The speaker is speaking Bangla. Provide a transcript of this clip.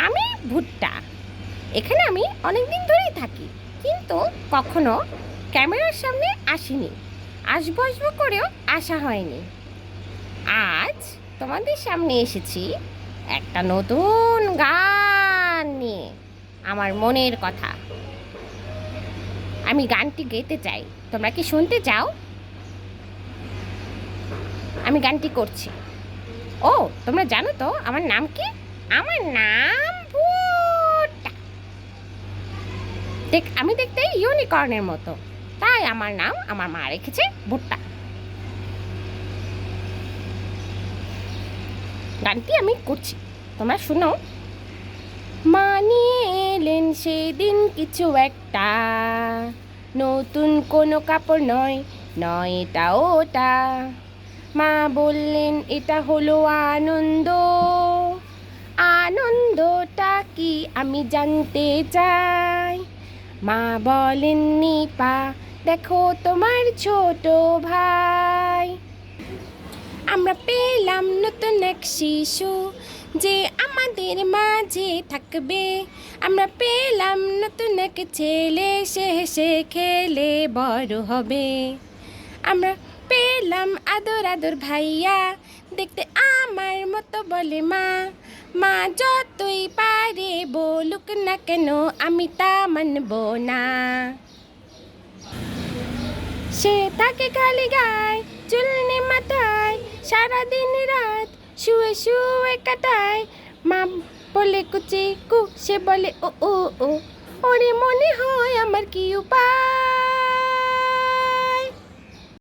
আমি ভুট্টা। এখানে আমি অনেক দিন ধরেই থাকি, কিন্তু কখনো ক্যামেরার সামনে আসিনি। আসবো আসবো করেও আসা হয়নি। আজ তোমাদের সামনে এসেছি একটা নতুন গান নিয়ে, আমার মনের কথা। আমি গানটি গেতে চাই, তোমরা কি শুনতে চাও? আমি গানটি করছি। ও, তোমরা জানো তো আমার নাম কি? আমার নাম ভুট্টা। আমি দেখতে ইউনিকর্নের মতো, তাই আমার নাম আমার মা রেখেছে ভুট্টা। গানটি আমি করছি, তোমরা শুনো। মা নিয়ে এলেন সেদিন কিছু একটা, নতুন কোনো কাপড় নয়, নয় এটা ওটা। মা বললেন এটা হলো আনন্দ, আনন্দটা কি আমি জানতে চাই। মা বলেন নিপা, দেখো তোমার ছোট ভাই। আমরা পেলাম নতুন এক শিশু, যে আমাদের মাঝে থাকবে। আমরা পেলাম নতুন এক ছেলে, সে হেসে খেলে বড় হবে। আমরা পেলাম আদর আদর ভাইয়া, দেখতে আমার মতো বলে মা। মা যতই পারে বলুক না কেন, আমি তা মানব না। সে থাকে খালি গায়, চুলনি মাথায়, সারাদিন রাত শুয়ে শুয়ে কাটায়। মা বলে কুচি কু, সে বলে ও ও ও, ওরে মনে হয় আমার কি উপায়।